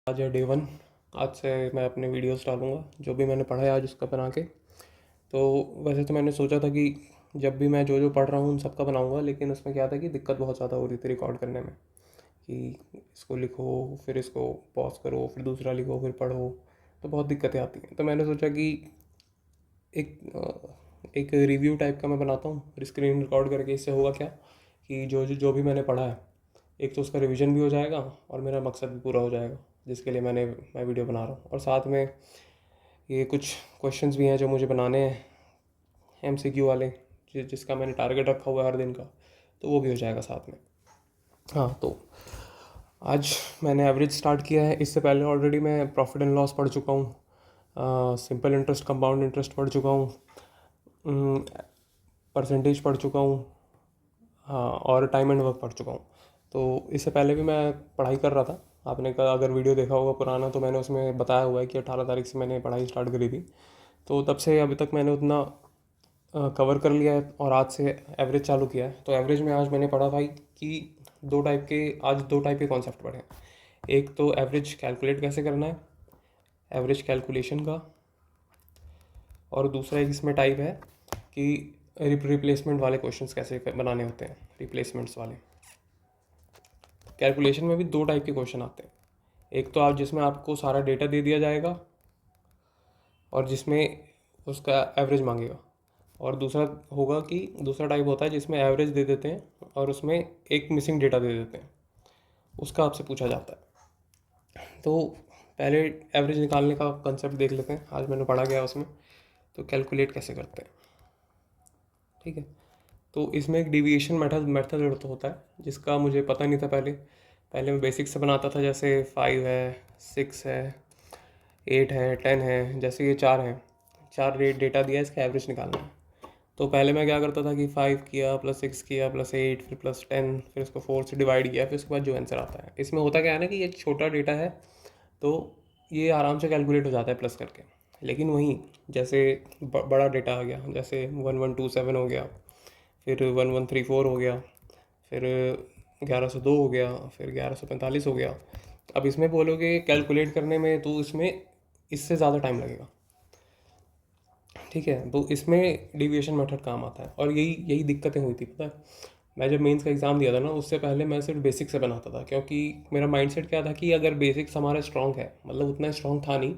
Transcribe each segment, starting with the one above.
आज है डे 1। आज से मैं अपने वीडियोस डालूँगा जो भी मैंने पढ़ा है आज उसका बना के। तो वैसे तो मैंने सोचा था कि जब भी मैं जो जो पढ़ रहा हूँ उन सब का बनाऊँगा, लेकिन उसमें क्या था कि दिक्कत बहुत ज़्यादा हो रही थी रिकॉर्ड करने में, कि इसको लिखो फिर इसको पॉज करो फिर दूसरा लिखो फिर पढ़ो, तो बहुत दिक्कतें आती हैं। तो मैंने सोचा कि एक रिव्यू टाइप का मैं बनाता हूँ स्क्रीन रिकॉर्ड करके। इससे होगा क्या कि जो भी मैंने पढ़ा है, एक तो उसका रिवीजन भी हो जाएगा और मेरा मकसद भी पूरा हो जाएगा जिसके लिए मैं वीडियो बना रहा हूँ। और साथ में ये कुछ क्वेश्चंस भी हैं जो मुझे बनाने हैं, एमसीक्यू वाले, जिसका मैंने टारगेट रखा हुआ है हर दिन का, तो वो भी हो जाएगा साथ में। हाँ, तो आज मैंने एवरेज स्टार्ट किया है। इससे पहले ऑलरेडी मैं प्रॉफिट एंड लॉस पढ़ चुका हूँ, सिंपल इंटरेस्ट कंपाउंड इंटरेस्ट पढ़ चुका हूँ, परसेंटेज पढ़ चुका हूँ, हाँ, और टाइम एंड वर्क पढ़ चुका हूँ। तो इससे पहले भी मैं पढ़ाई कर रहा था। आपने का अगर वीडियो देखा होगा पुराना, तो मैंने उसमें बताया हुआ है कि 18 तारीख से मैंने पढ़ाई स्टार्ट करी थी। तो तब से अभी तक मैंने उतना कवर कर लिया है और आज से एवरेज चालू किया है। तो एवरेज में आज मैंने पढ़ा भाई कि दो टाइप के कॉन्सेप्ट पढ़े हैं। एक तो एवरेज कैलकुलेट कैसे करना है, एवरेज कैलकुलेशन का, और दूसरा एक इसमें टाइप है कि रिप्लेसमेंट वाले क्वेश्चंस कैसे बनाने होते हैं, रिप्लेसमेंट्स वाले। कैलकुलेशन में भी दो टाइप के क्वेश्चन आते हैं। एक तो आप जिसमें आपको सारा डेटा दे दिया जाएगा और जिसमें उसका एवरेज मांगेगा, और दूसरा टाइप होता है जिसमें एवरेज दे देते हैं और उसमें एक मिसिंग डेटा दे देते हैं, उसका आपसे पूछा जाता है। तो पहले एवरेज निकालने का कंसेप्ट देख लेते हैं, आज मैंने पढ़ा गया उसमें। तो कैलकुलेट कैसे करते हैं, ठीक है। तो इसमें एक डिविएशन मेथड होता है जिसका मुझे पता नहीं था पहले मैं बेसिक से बनाता था, जैसे 5 है, 6 है, 8 है, 10 है, जैसे ये 4 हैं, 4 रेट डेटा दिया है, इसका एवरेज निकालना है। तो पहले मैं क्या करता था कि 5 किया प्लस 6 किया प्लस 8 फिर प्लस 10, फिर उसको 4 से डिवाइड किया, फिर उसके बाद जो आंसर आता है। इसमें होता क्या है ना कि ये छोटा डेटा है तो ये आराम से कैलकुलेट हो जाता है प्लस करके। लेकिन वहीं जैसे बड़ा डेटा आ गया, जैसे 1127 हो गया, फिर 1134 हो गया, फिर 1102 हो गया, फिर 1145 हो गया। अब इसमें बोलोगे कैलकुलेट करने में तो इसमें इससे ज़्यादा टाइम लगेगा, ठीक है। तो इसमें डिविएशन मेथड काम आता है और यही यही दिक्कतें हुई थी, पता है। मैं जब मेंस का एग्ज़ाम दिया था ना, उससे पहले मैं सिर्फ बेसिक से बनाता था, क्योंकि मेरा माइंडसेट क्या था कि अगर बेसिक्स हमारा स्ट्रॉन्ग है, मतलब उतना स्ट्रॉन्ग था नहीं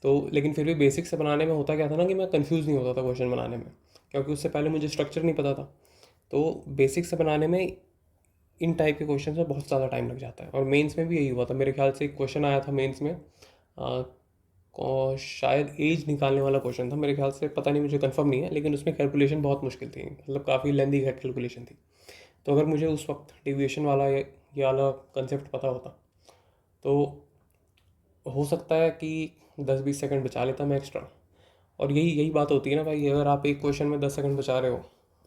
तो, लेकिन फिर भी बेसिक से बनाने में होता क्या था ना कि मैं कंफ्यूज नहीं होता था क्वेश्चन बनाने में, क्योंकि उससे पहले मुझे स्ट्रक्चर नहीं पता था। तो बेसिक से बनाने में इन टाइप के क्वेश्चन में बहुत ज़्यादा टाइम लग जाता है। और मेंस में भी यही हुआ था मेरे ख्याल से। एक क्वेश्चन आया था मेंस में, शायद एज निकालने वाला क्वेश्चन था मेरे ख्याल से, पता नहीं, मुझे कंफर्म नहीं है, लेकिन उसमें कैलकुलेशन बहुत मुश्किल थी, मतलब काफ़ी लेंदी कैलकुलेशन थी। तो अगर मुझे उस वक्त डिविएशन वाला ये वाला कंसेप्ट पता होता तो हो सकता है कि 10-20 सेकंड बचा लेता मैं एक्स्ट्रा। और यही यही बात होती है ना भाई, अगर आप एक क्वेश्चन में 10 सेकंड बचा रहे हो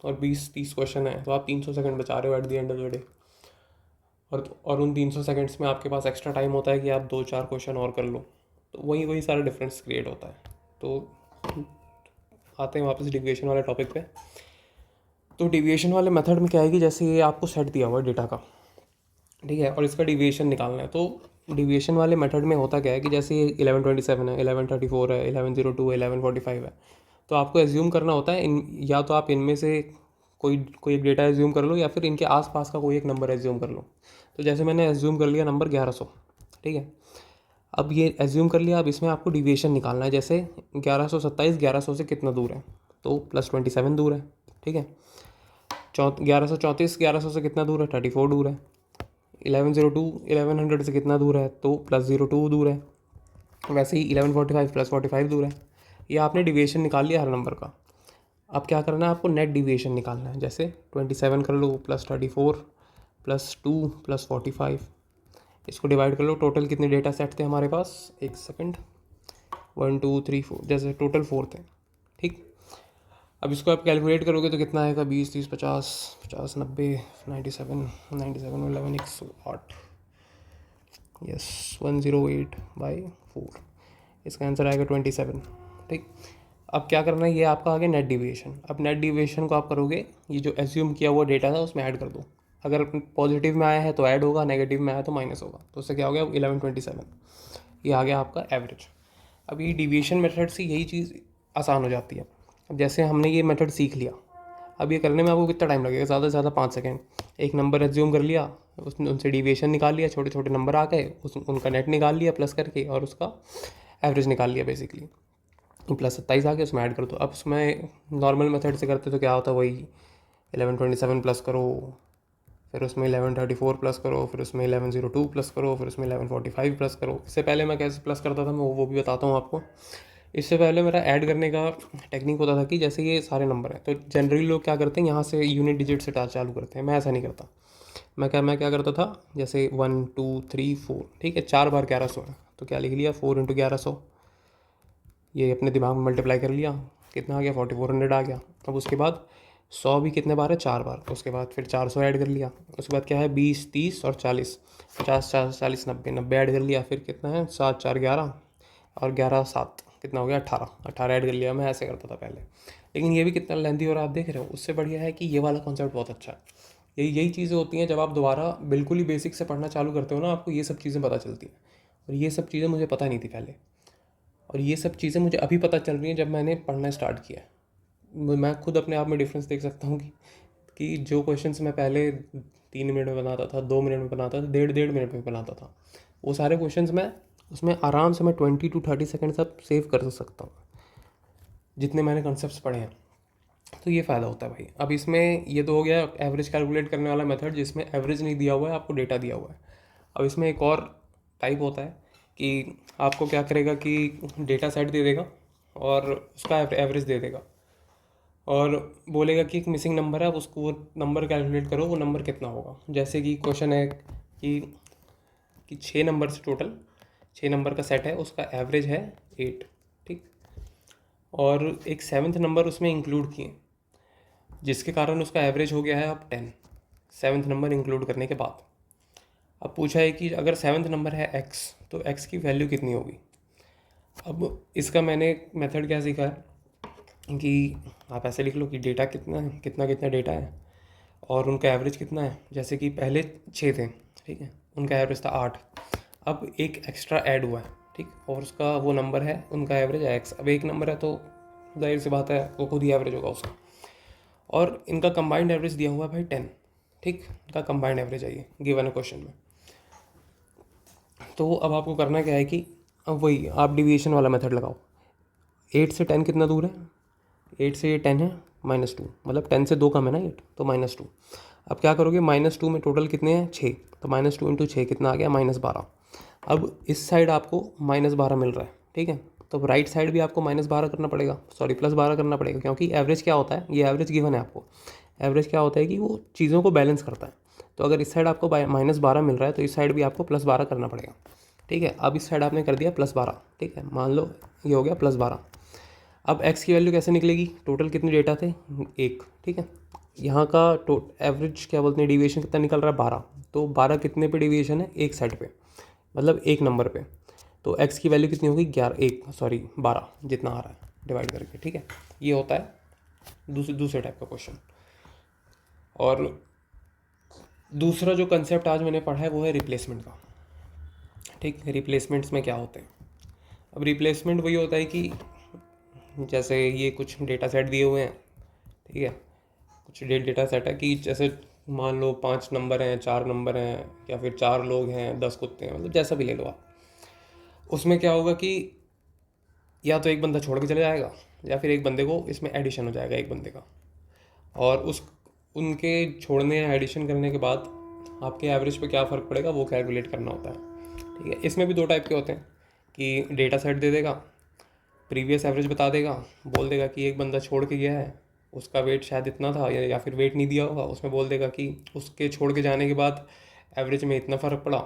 और 20-30 क्वेश्चन है तो आप 300 सेकंड बचा रहे हो at the end of the day. और उन 300 सेकंड्स में आपके पास एक्स्ट्रा टाइम होता है कि आप 2-4 क्वेश्चन और कर लो, तो वही वही सारा डिफरेंस क्रिएट होता है। तो आते हैं वापस डिविएशन वाले टॉपिक पे। तो डिविएशन वाले मेथड में क्या है कि जैसे ये आपको सेट दिया हुआ है डेटा का, ठीक है, और इसका डिविएशन निकालना है। तो डिविएशन वाले मेथड में होता क्या है कि जैसे ये 1127 है, 1134 है, 1102 है, 1145 है, तो आपको एज्यूम करना होता है या तो आप इनमें से कोई एक डेटा एज्यूम कर लो या फिर इनके आसपास का कोई एक नंबर एज्यूम कर लो। तो जैसे मैंने एज्यूम कर लिया नंबर 1100, ठीक है। अब ये एज्यूम कर लिया, अब इसमें आपको डिविएशन निकालना है। जैसे 1127 1100 से कितना दूर है, तो +27 दूर है, ठीक है। 1134 1100 से कितना दूर है, 34 दूर है। 1102 1100 से कितना दूर है, तो +02 दूर है। वैसे ही 1145 +45 दूर है। ये आपने डिविएशन निकाल लिया हर नंबर का। अब क्या करना है, आपको नेट डिविएशन निकालना है। जैसे 27 कर लो +34 +2 +45, इसको डिवाइड कर लो। टोटल कितने डेटा सेट थे हमारे पास, एक सेकंड, 1 2 3 4, जैसे टोटल 4 थे, ठीक। अब इसको आप कैलकुलेट करोगे तो कितना आएगा, 20 30 50 50 90 97 97 11 108, यस 108/4, इसका आंसर आएगा 27, ठीक। अब क्या करना है, ये आपका आ गया नेट डिविएशन। अब नेट डिविएशन को आप करोगे, ये जो एज्यूम किया हुआ डेटा था उसमें ऐड कर दो। अगर पॉजिटिव में आया है तो ऐड होगा, नेगेटिव में आया तो माइनस होगा। तो उससे क्या हो गया 1127, ये आ गया आपका एवरेज। अब ये डिविएशन मेथड से यही चीज़ आसान हो जाती है। अब जैसे हमने ये मेथड सीख लिया, अब ये करने में आपको कितना टाइम लगेगा, ज़्यादा से ज़्यादा 5 सेकेंड। एक नंबर एज्यूम कर लिया, उसने उनसे डिविएशन निकाल लिया, छोटे छोटे नंबर आ गए, उनका नेट निकाल लिया प्लस करके, और उसका एवरेज निकाल लिया बेसिकली। +27 आ गया, उसमें ऐड कर दो। अब उसमें नॉर्मल मेथड से करते तो क्या होता है, वही 1127 प्लस करो, फिर उसमें 1134 प्लस करो, फिर उसमें 1102 प्लस करो, फिर उसमें 1145 प्लस करो। इससे पहले मैं कैसे प्लस करता था मैं वो भी बताता हूँ आपको। इससे पहले मेरा ऐड करने का टेक्निक होता था कि जैसे ये सारे नंबर हैं तो जनरली लोग क्या करते हैं, यहाँ से यूनिट डिजिट से चालू करते हैं। मैं ऐसा नहीं करता। मैं क्या करता था, जैसे 1 2 3 4, ठीक है, 4 बार 1100 है तो क्या लिख लिया 4 × 1100, ये अपने दिमाग में मल्टीप्लाई कर लिया, कितना आ गया 4400 आ गया। अब उसके बाद 100 भी कितने बार है, 4 बार। उसके बाद फिर 400 ऐड कर लिया। उसके बाद क्या है 20 30 और 40, 50 40 90 90 ऐड कर लिया। फिर कितना है 7 4 11 और 11 7 कितना हो गया 18 ऐड कर लिया। मैं ऐसे करता था पहले, लेकिन ये भी कितना लेंथी हो रहा है आप देख रहे हो। उससे बढ़िया है कि ये वाला कॉन्सेप्ट बहुत अच्छा है। यही चीज़ें होती हैं जब आप दोबारा बिल्कुल ही बेसिक से पढ़ना चालू करते हो ना, आपको ये सब चीज़ें पता चलती हैं। और ये सब चीज़ें मुझे पता नहीं थी पहले, और ये सब चीज़ें मुझे अभी पता चल रही हैं जब मैंने पढ़ना स्टार्ट किया है। मैं खुद अपने आप में डिफरेंस देख सकता हूँ कि जो क्वेश्चंस मैं पहले 3 मिनट में बनाता था, 2 मिनट में बनाता था, 1.5 मिनट में बनाता था, वो सारे क्वेश्चंस मैं उसमें आराम से मैं 20 to 30 सेकेंड सब सेव कर सकता हूँ, जितने मैंने कॉन्सेप्ट्स पढ़े हैं। तो ये फ़ायदा होता है भाई। अब इसमें ये तो हो गया एवरेज कैलकुलेट करने वाला मेथड, जिसमें एवरेज नहीं दिया हुआ है, आपको डेटा दिया हुआ है। अब इसमें एक और टाइप होता है कि आपको क्या करेगा कि डेटा सेट दे देगा और उसका एवरेज दे देगा, और बोलेगा कि एक मिसिंग नंबर है, आप उसको वो नंबर कैलकुलेट करो, वो नंबर कितना होगा। जैसे कि क्वेश्चन है कि 6 नंबर से टोटल 6 नंबर का सेट है, उसका एवरेज है 8, ठीक, और एक 7th नंबर उसमें इंक्लूड किए, जिसके कारण उसका एवरेज हो गया है अब 10, 7th नंबर इंक्लूड करने के बाद। अब पूछा है कि अगर 7th नंबर है x, तो x की वैल्यू कितनी होगी। अब इसका मैंने मेथड क्या सीखा है कि आप ऐसे लिख लो कि डेटा कितना है, कितना कितना डेटा है और उनका एवरेज कितना है। जैसे कि पहले 6 थे, ठीक है, उनका एवरेज था 8, अब एक एक्स्ट्रा ऐड हुआ है, ठीक, और उसका वो नंबर है, उनका एवरेज है x। अब एक नंबर है तो जाहिर सी बात है वो खुद ही एवरेज होगा उसका, और इनका कंबाइंड एवरेज दिया हुआ है भाई 10, ठीक, इनका कंबाइंड एवरेज है ये गिवन है क्वेश्चन में। तो अब आपको करना क्या है कि अब वही आप डिविएशन वाला मेथड लगाओ। 8 से 10 कितना दूर है, 8 से ये 10 है -2, मतलब 10 से 2 कम है ना 8, तो -2। अब क्या करोगे, -2 में टोटल कितने हैं 6, तो -2 × 6 कितना आ गया -12। अब इस साइड आपको -12 मिल रहा है, ठीक है, तो राइट साइड भी आपको -12 करना पड़ेगा, सॉरी +12 करना पड़ेगा, क्योंकि एवरेज क्या होता है, ये एवरेज गिवन है आपको। एवरेज क्या होता है कि वो चीज़ों को बैलेंस करता है। तो अगर इस साइड आपको -12 मिल रहा है तो इस साइड भी आपको +12 करना पड़ेगा, ठीक है। अब इस साइड आपने कर दिया +12, ठीक है, मान लो ये हो गया +12। अब x की वैल्यू कैसे निकलेगी, टोटल कितने डेटा थे 1, ठीक है, यहाँ का एवरेज क्या बोलते हैं डिविएशन कितना निकल रहा है 12, तो 12 कितने पे डिविएशन है, एक सेट पे, मतलब एक नंबर पे। तो x की वैल्यू कितनी होगी 12 जितना आ रहा है डिवाइड करके, ठीक है। ये होता है दूसरे टाइप का क्वेश्चन। और दूसरा जो कंसेप्ट आज मैंने पढ़ा है वो है रिप्लेसमेंट का, ठीक। रिप्लेसमेंट्स में क्या होते हैं, अब रिप्लेसमेंट वही होता है कि जैसे ये कुछ डेटा सेट दिए हुए हैं, ठीक है, कुछ डेटा सेट है कि जैसे मान लो 5 नंबर हैं, 4 नंबर हैं, या फिर 4 लोग हैं, 10 कुत्ते हैं, मतलब जैसा भी ले लो आप। उसमें क्या होगा कि या तो एक बंदा छोड़ के चले जाएगा, या फिर एक बंदे को इसमें एडिशन हो जाएगा एक बंदे का, और उस उनके छोड़ने या एडिशन करने के बाद आपके एवरेज पे क्या फ़र्क पड़ेगा वो कैलकुलेट करना होता है, ठीक है। इसमें भी 2 टाइप के होते हैं कि डेटा सेट दे देगा, प्रीवियस एवरेज बता देगा, बोल देगा कि एक बंदा छोड़ के गया है, उसका वेट शायद इतना था, या फिर वेट नहीं दिया होगा, उसमें बोल देगा कि उसके छोड़ के जाने के बाद एवरेज में इतना फ़र्क पड़ा,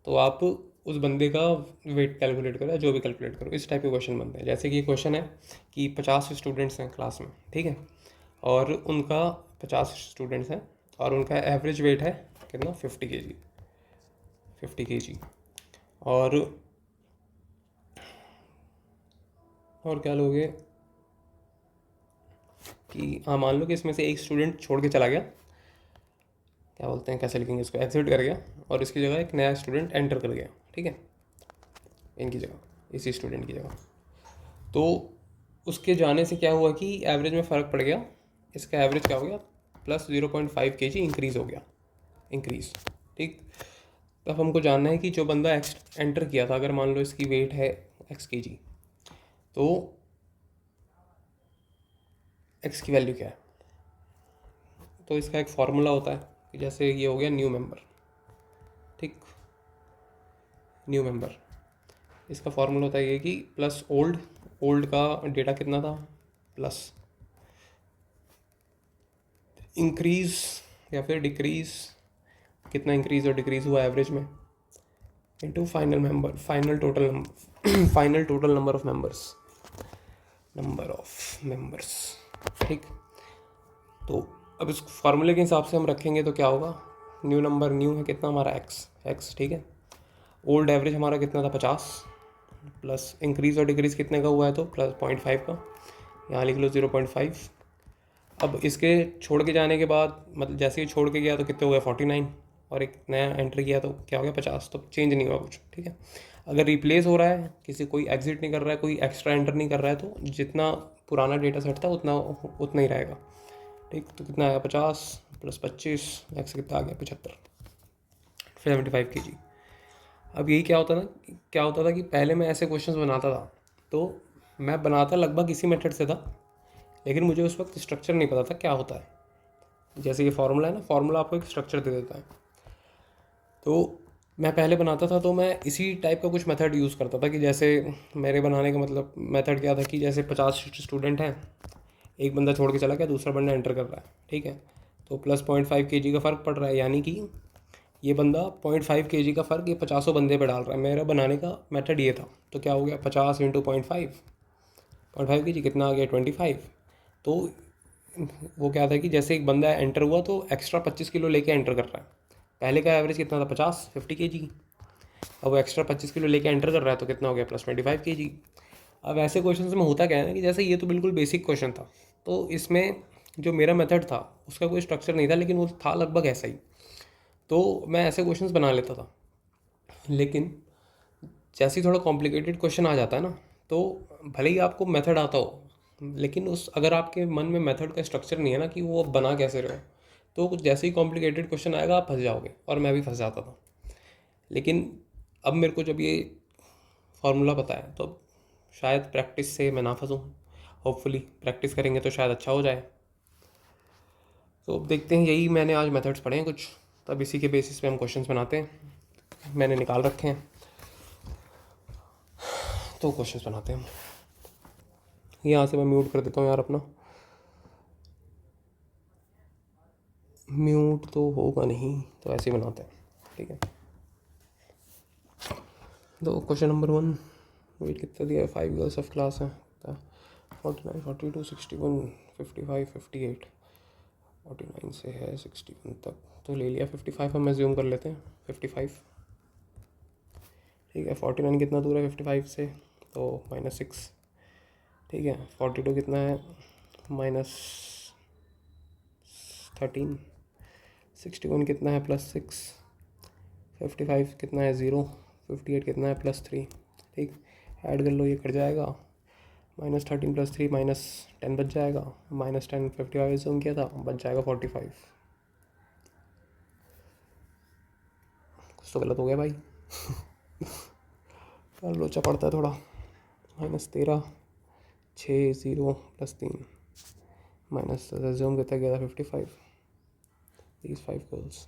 तो आप उस बंदे का वेट कैलकुलेट करो या जो भी कैलकुलेट करो। इस टाइप के क्वेश्चन बनते हैं। जैसे कि ये क्वेश्चन है कि 50 स्टूडेंट्स हैं क्लास में, ठीक है, और उनका 50 स्टूडेंट्स हैं और उनका एवरेज वेट है कितना 50 kg। और क्या लोगे कि हाँ मान लो कि इसमें से एक स्टूडेंट छोड़ के चला गया, क्या बोलते हैं, कैसे लिखेंगे इसको, एग्जिट कर गया और इसकी जगह एक नया स्टूडेंट एंटर कर गया, ठीक है, इनकी जगह, इसी स्टूडेंट की जगह। तो उसके जाने से क्या हुआ कि एवरेज में फ़र्क पड़ गया, इसका एवरेज क्या हो गया, प्लस 0.5 kg इंक्रीज़ हो गया, इंक्रीज़, ठीक। तब हमको जानना है कि जो बंदा एंटर किया था, अगर मान लो इसकी वेट है x kg, तो x की वैल्यू क्या है। तो इसका एक फार्मूला होता है कि जैसे ये हो गया न्यू मेंबर, ठीक, न्यू मेंबर, इसका फार्मूला होता है ये कि प्लस ओल्ड, ओल्ड का डेटा कितना था, प्लस इंक्रीज़ या फिर डिक्रीज़, कितना इंक्रीज़ और डिक्रीज़ हुआ एवरेज में, into final member, final total final total number of members, ठीक। तो अब इस फार्मूले के हिसाब से हम रखेंगे तो क्या होगा, न्यू नंबर, न्यू है कितना हमारा एक्स, ठीक है। ओल्ड एवरेज हमारा कितना था 50, प्लस इंक्रीज़ और डिक्रीज़ कितने का हुआ है तो प्लस 0.5 का, यहाँ लिख लो 0.5। अब इसके छोड़ के जाने के बाद, मतलब जैसे ही छोड़ के गया तो कितने हो गया 49, और एक नया एंटर किया तो क्या हो गया 50, तो चेंज नहीं हुआ कुछ, ठीक है। अगर रिप्लेस हो रहा है, किसी कोई एग्जिट नहीं कर रहा है, कोई एक्स्ट्रा एंटर नहीं कर रहा है, तो जितना पुराना डेटा सेट था उतना ही रहेगा, ठीक। तो कितना आया 50 प्लस 25, एक्स कितना आ गया 75 kg। अब यही क्या होता था कि पहले मैं ऐसे क्वेश्चंस बनाता था, तो मैं बनाता लगभग इसी मेथड से था, लेकिन मुझे उस वक्त स्ट्रक्चर नहीं पता था क्या होता है। जैसे ये फार्मूला है ना, फार्मूला आपको एक स्ट्रक्चर दे देता है। तो मैं पहले बनाता था तो मैं इसी टाइप का कुछ मेथड यूज़ करता था कि जैसे मेरे बनाने का मतलब मेथड क्या था कि जैसे 50 स्टूडेंट हैं, एक बंदा छोड़ के चला गया, दूसरा बंदा एंटर कर रहा है, ठीक है। तो प्लस 0.5 kg का फ़र्क पड़ रहा है, यानी कि ये बंदा 0.5 kg का फ़र्क ये 50 बंदे पे डाल रहा है। मेरा बनाने का मेथड ये था, तो क्या हो गया 50 इंटू 0.5 kg कितना आ गया 25। तो वो क्या था कि जैसे एक बंदा एंटर हुआ तो एक्स्ट्रा 25 किलो लेके एंटर कर रहा है। पहले का एवरेज कितना था 50 kg, अब वो एक्स्ट्रा 25 किलो लेके एंटर कर रहा है तो कितना हो गया प्लस 25 kg। अब ऐसे क्वेश्चन में होता क्या है ना कि जैसे ये तो बिल्कुल बेसिक क्वेश्चन था, तो इसमें जो मेरा मेथड था उसका कोई स्ट्रक्चर नहीं था, लेकिन वो था लगभग ऐसा ही, तो मैं ऐसे क्वेश्चंस बना लेता था। लेकिन जैसे ही थोड़ा कॉम्प्लिकेटेड क्वेश्चन आ जाता है ना, तो भले ही आपको मेथड आता हो, लेकिन उस अगर आपके मन में मेथड का स्ट्रक्चर नहीं है ना कि वो बना कैसे रहे हो, तो कुछ जैसे ही कॉम्प्लिकेटेड क्वेश्चन आएगा आप फंस जाओगे, और मैं भी फंस जाता था। लेकिन अब मेरे को जब ये फार्मूला पता है तो अब शायद प्रैक्टिस से मैं ना फंसूँ, होपफुली प्रैक्टिस करेंगे तो शायद अच्छा हो जाए। तो अब देखते हैं, यही मैंने आज मेथड्स पढ़े हैं कुछ, तब इसी के बेसिस पे हम क्वेश्चंस बनाते हैं, मैंने निकाल रखे हैं, तो क्वेश्चंस बनाते हैं हम। यहाँ से मैं म्यूट कर देता हूँ यार अपना, म्यूट तो होगा नहीं तो ऐसे ही बनाते हैं, ठीक है। तो क्वेश्चन नंबर 1, वेट कितना दिया है, 5 गर्ल्स ऑफ क्लास है, 49 42 61 55 58, 49 से है 61 तक, तो ले लिया 55, हम एज्यूम कर लेते हैं 55, ठीक है। 49 कितना दूर है 55 से, तो -6, ठीक है। 42 कितना है -13, 61 कितना है +6, 55 कितना है 0, 58 कितना है +3, ठीक। ऐड कर लो, ये कट जाएगा, -13 + 3 -10 बच जाएगा, -10 55 एज्यूम किया था, बच जाएगा 45। कुछ तो गलत हो गया भाई लोचा पड़ता है थोड़ा। -13 6 0 +3 माइनस एज्यूम कितना गया था 55, these 5 गर्ल्स,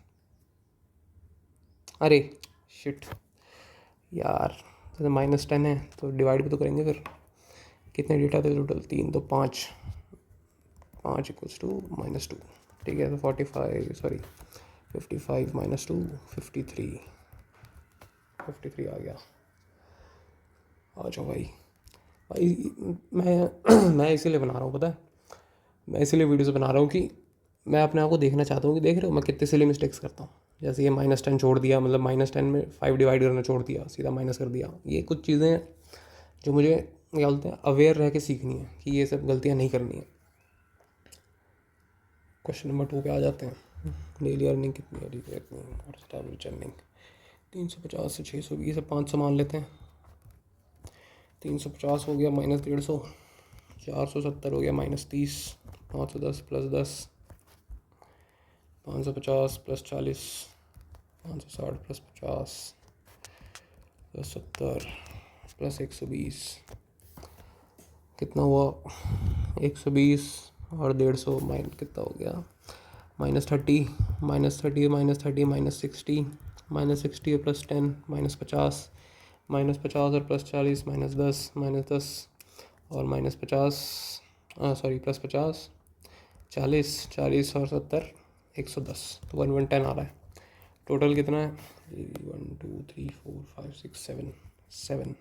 अरे शिट यार, जैसे -10 है तो डिवाइड भी तो करेंगे फिर, कितने डेटा थे टोटल 3, तो 5 5 = -2, ठीक है। तो 55 सॉरी 55 -2 53 आ गया। आ जाओ भाई, मैं इसीलिए बना रहा हूँ, पता है, मैं इसीलिए वीडियोस बना रहा हूँ कि मैं अपने आप को देखना चाहता हूँ कि देख रहे हो मैं कितने सिली मिस्टेक्स करता हूँ। जैसे ये -10 छोड़ दिया, मतलब -10 में 5 डिवाइड करना छोड़ दिया, सीधा माइनस कर दिया। ये कुछ चीज़ें जो मुझे क्या बोलते हैं अवेयर रह के सीखनी है कि ये सब गलतियाँ नहीं करनी है। क्वेश्चन नंबर 2 पे आ जाते हैं। डेली अर्निंग कितनी है, कितनी और एवरेज अर्निंग 350 से 620 है, 500 मान लेते हैं। 350 हो गया माइनस 150, 470 हो गया minus 30, 510 plus 10, 550 plus 40, 560 plus 50 plus 70 plus 120 कितना हुआ, 120 और 150 माइनस कितना हो गया, -30, -30 -30 -60, -60 प्लस 10 -50, -50 और प्लस 40 -10 -10 और -50, सॉरी प्लस 50, 40 40 और 70 110, तो 110 आ रहा है। टोटल कितना है, 1 2 3 4 5 6 7 7।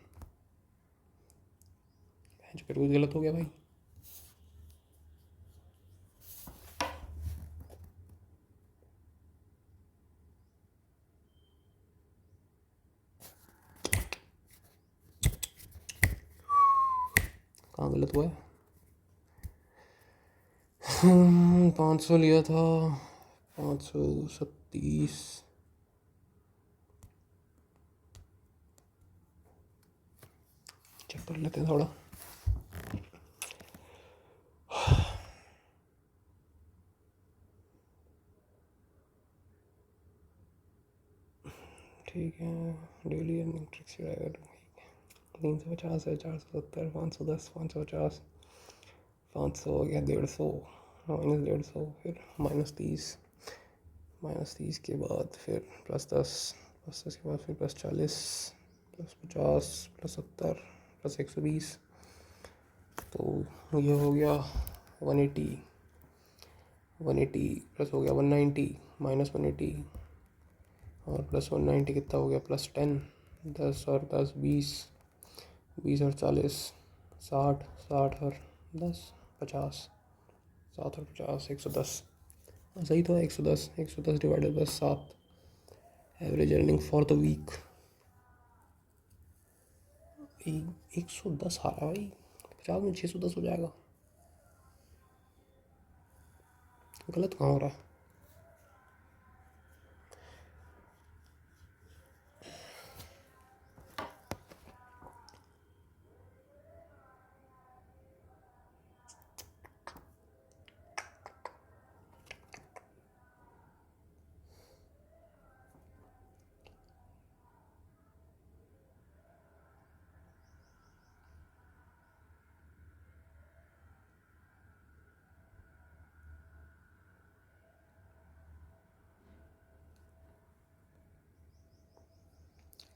फिर कुछ गलत हो गया भाई। कहाँ गलत हुआ है, 500 लिया था, 537, चेक कर लेते हैं थोड़ा। ठीक है, डेली अर्निंग ट्रिक्स ड्राइवर 350 है, 470, 510, 550, 500 हो गया, 150 -150, फिर -30, -30 के बाद फिर +10, +10 के बाद फिर +40, +50, +70 प्लस 120, तो ये हो गया 180, 180 प्लस हो गया 190, -180 और प्लस 190 कितना हो गया, +10, 10 और 10 20, 20 और 40 60, 60 और 10 50, 7 और 50 110, सही तो है, 110, 110 divided by 7, average earning for the week 110 आ रहा है भाई। 50 में 610 हो जाएगा, गलत कहाँ हो रहा है।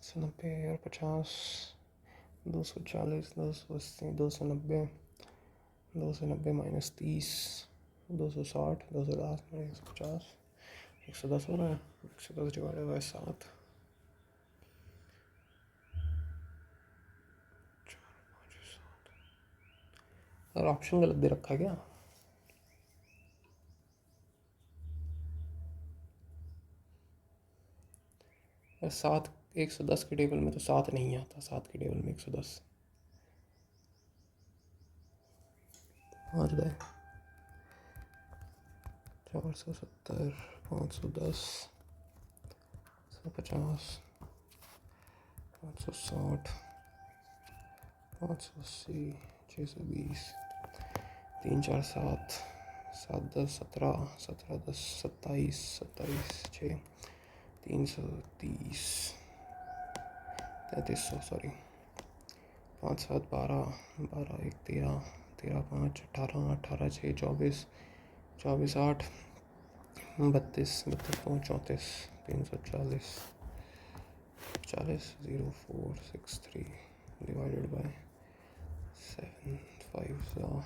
सौ 90 और 50, 240, 280, 290, 290 -30, 260, 210 150, 110 हो रहा है, 110 डिवाइडेड बाय 7, और ऑप्शन गलत दे रखा है क्या। और 7 110 के टेबल में तो 7 नहीं आता, 7 के टेबल में 110 पहुँच गए। 470, 510, 150, 560, 580, 620, 3 4 7, 7 10 17, 17 10 27, 27 6, 330, 3300 सॉरी, 5 7 12, 12 1 13, 13 5 18, 18 6 24, 24 8, 32, 32 5 34, 340, 40 0 4 6 3 डिवाइडेड बाय 7 5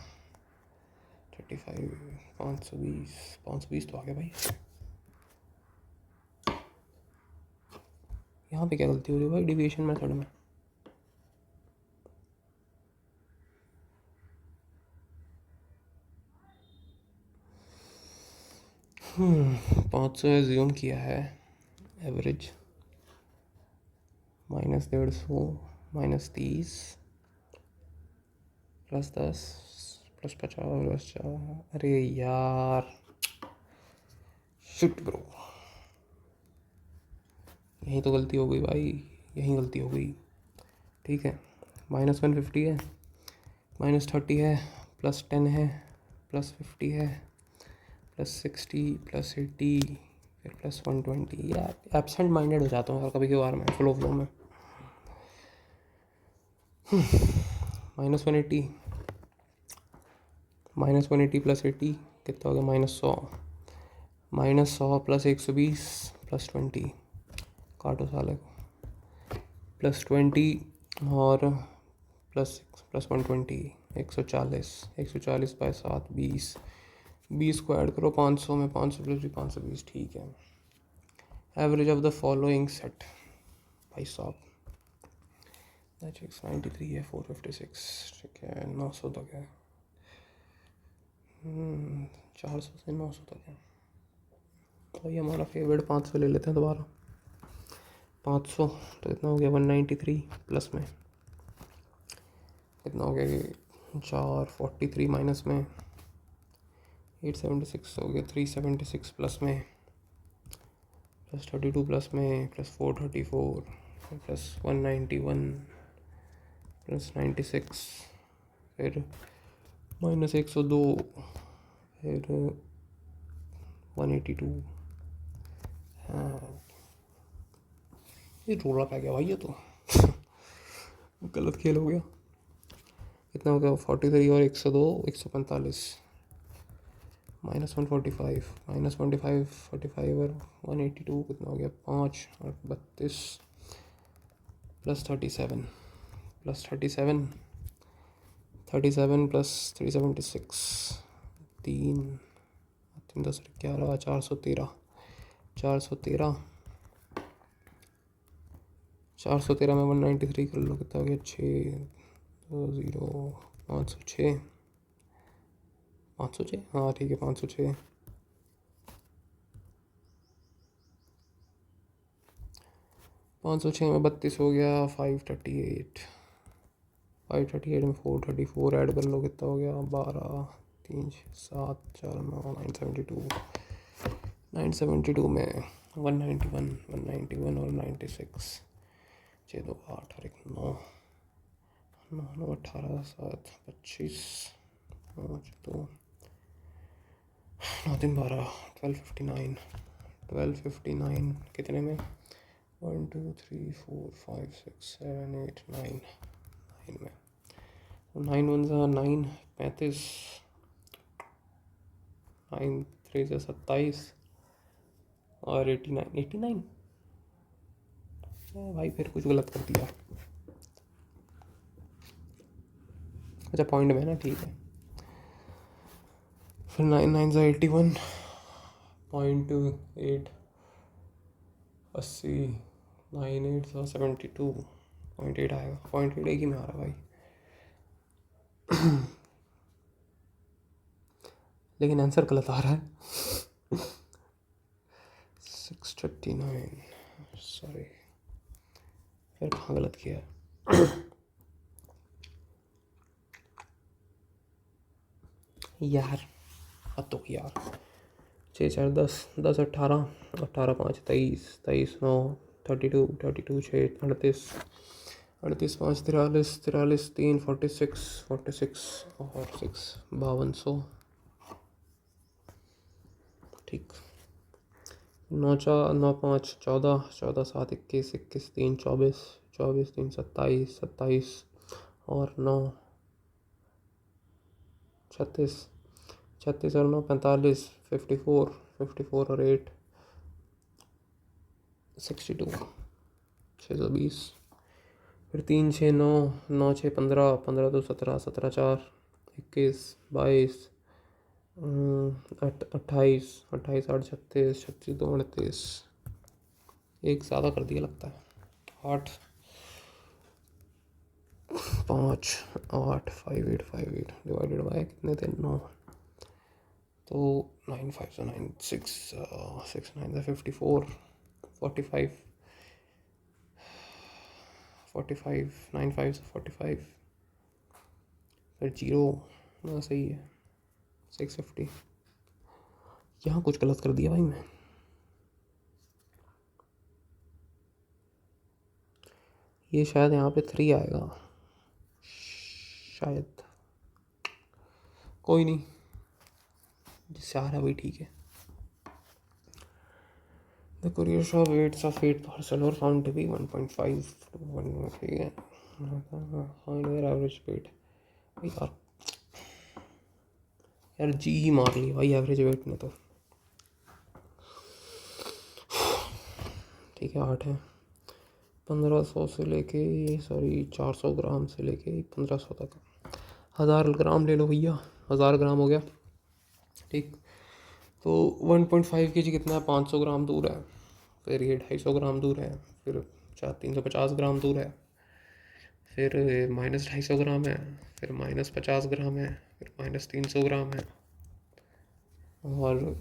35, 520, 520 तो आ गया भाई। यहाँ पे क्या गलती हो रही है भाई, डिविएशन मेथड में। पाँच सौ एज्यूम किया है एवरेज, -150 -30 +10 +50 +50, अरे यार शिट ब्रो, यहीं तो गलती हो गई भाई, यहीं गलती हो गई। ठीक है, -150 है, -30 है, +10 है, +50 है, +60, +80, फिर +120। यार एब्सेंट माइंडेड हो जाता हूँ यार कभी कभार मैं फ्लो में। -180, -180 +80 कितना हो गया, -100, -100 +120 +20, काटो साले को, +20 और +120, 140, 140/7, 20, 20 को ऐड करो 500 में, 500 + 520, ठीक है। Average of the following set भाई साहब, 93 है, 456, ठीक है, 900 तक है, 400 से 900 तक है भाई। हमारा फेवरेट 500 ले लेते हैं दोबारा, 500 तो कितना हो गया, 193 प्लस में कितना हो गया कि 443 माइनस में 876 हो गया, 376 प्लस में, +32 प्लस में, +434, +191, +96, फिर -102, फिर 182। हाँ ये रोला पै गया भाई, ये तो गलत खेल हो गया। कितना हो गया, 43 और 102, 145, -145, -145, 45 और 182 कितना हो गया, 5 और 32, +37, +37, 37 +376, 3 3 10 11, 413, 413, 413 में 193 कर लो, कितना हो गया, 6 0 506, 506, हाँ ठीक है, 506, 506 में 32 हो गया, 538, 538 में 434 ऐड कर लो, कितना हो गया, 12 3 7 4 9, 972, 972 में 191, 191 और 96, 6 2 8 और 1 9, 9 9 18 7 25, 5 2 9 3 12, 1259, 1259 कितने में, 1 2 3 4 5 6 7 8 9 9 में, 9 1 सा 9, 35, 9 3 से 27 और 89, 89 भाई फिर कुछ गलत कर दिया। अच्छा पॉइंट में ना, ठीक है, फिर 9 9 से 81, 0.8 80, 9 8 से 72, 0.8 आएगा, 0.8 एक ही में आ रहा भाई। लेकिन आंसर गलत आ रहा है। 639, सॉरी, फिर कहाँ गलत किया यार, अब तो यार, 6 4 10, 10 18, 18 5 23, 23 9, 32 32 6 38, 38 5 43, 43 3 46, 46 और 6 5200, ठीक। 9 4 9 5 14, 14 7 21, 21 3 24, 24 3 27, 27 और 9 36, 36 और 9 45, 54, 54 और 8 62, 620, फिर 3 6 9, 9 6 15, 15 2 17, 17 4 21 22, 28, 28 8 36, 36 2 38, एक ज़्यादा कर दिया लगता है, 8 5 8 5 8 5 8 डिवाइडेड बाय कितने थे, 9, तो 9 5 से 9 6 6 9 से 54, 45, 45 9 5 से 45, फिर 0, ना सही है, 650। यहाँ कुछ गलत कर दिया भाई मैं। ये शायद यहाँ पे 3 आएगा शायद, कोई नहीं, जिससे आ रहा है वही ठीक है। The courier shop weights of 8 parcel और फाउंड टू बी 1.5 to 1, ठीक है। Find their average weight. यार यार जी ही मार ली भाई एवरेज वेट ने तो। ठीक है 8 है। 1500 से लेके 400 ग्राम से लेके 1500 तक। 1000 ग्राम ले लो भैया, 1000 ग्राम हो गया। ठीक, तो 1.5 kg कितना है, 500 ग्राम दूर है। फिर ये 250 ग्राम दूर है। फिर 350 ग्राम दूर है। फिर -250 ग्राम है। फिर -50 ग्राम है। फिर -300 ग्राम है। और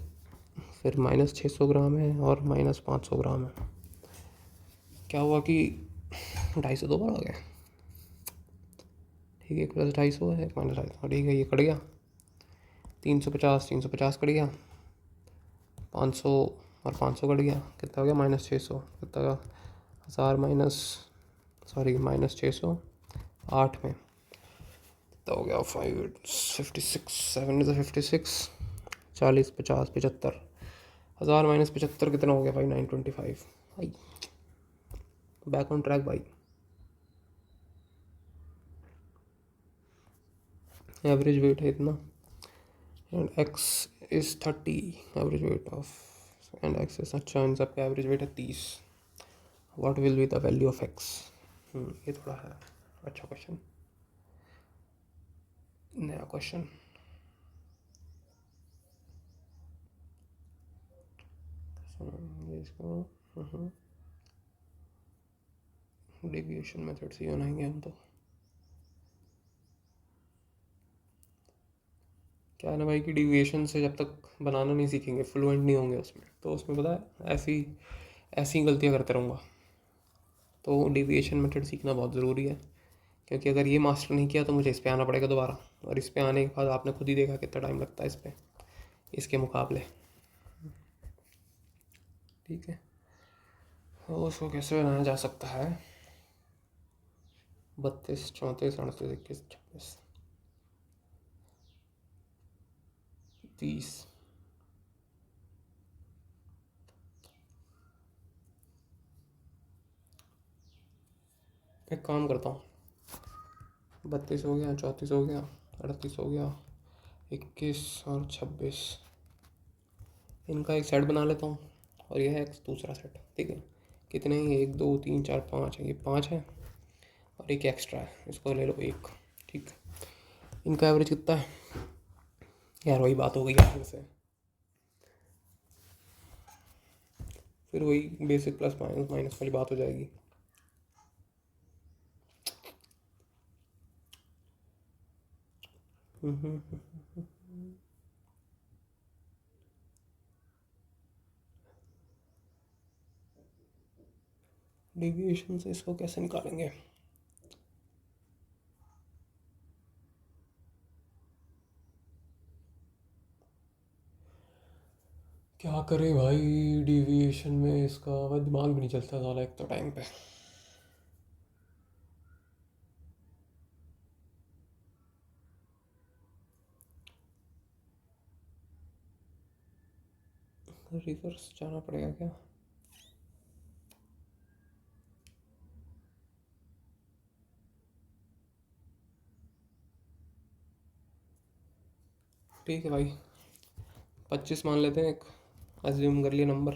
फिर -600 ग्राम है और -500 ग्राम है। क्या हुआ कि 250 दो बार आ गया। ठीक है, +250 है, -250, ठीक है, ये कट गया। 350 कट गया। 500 और 500 कट गया, कितना हो गया, -600। कितना का 1000 -600 8 में कितना हो गया, 556 7 इज़ 56, 40 50 75। 1000 -75 कितना हो गया भाई, 925 भाई। बैक ऑन ट्रैक भाई। एवरेज वेट है इतना and x is 30 average weight of and x is, अच्छा इन सब का एवरेज वेट है 30। What will be the value of x। ये थोड़ा है अच्छा क्वेश्चन, नया क्वेश्चन। इसको डेविएशन मेथड से ही बनाएंगे हम तो। क्या है ना भाई कि डिविएशन से जब तक बनाना नहीं सीखेंगे, फ्लुएंट नहीं होंगे उसमें, तो उसमें पता है ऐसी ऐसी गलतियाँ करते रहूँगा। तो डिविएशन मेथड सीखना बहुत ज़रूरी है, क्योंकि अगर ये मास्टर नहीं किया तो मुझे इस पे आना पड़ेगा दोबारा। और इस पे आने के बाद आपने खुद ही देखा कितना टाइम लगता है इस पे, इसके मुकाबले। ठीक है, तो उसको कैसे बनाया जा सकता है। 32 34 38 21 26 30। एक काम करता हूँ, 32 हो गया, 34 हो गया, 38 हो गया, 21 और 26, इनका एक सेट बना लेता हूँ। और यह है एक दूसरा सेट, ठीक है। कितने हैं, 1 2 3 4 5 है, ये 5 है और एक एक्स्ट्रा है, इसको ले लो 1। ठीक, इनका एवरेज कितना है यार, वही बात हो गई है फिर से। फिर वही बेसिक प्लस माइनस माइनस वाली बात हो जाएगी। डेविएशन से इसको कैसे निकालेंगे। क्या करें भाई डेविएशन में, इसका वह दिमाग भी नहीं चलता साला एक तो टाइम पे। रिवर्स जाना पड़ेगा क्या। ठीक है भाई, 25 मान लेते हैं, एक एज्यूम कर लिया नंबर।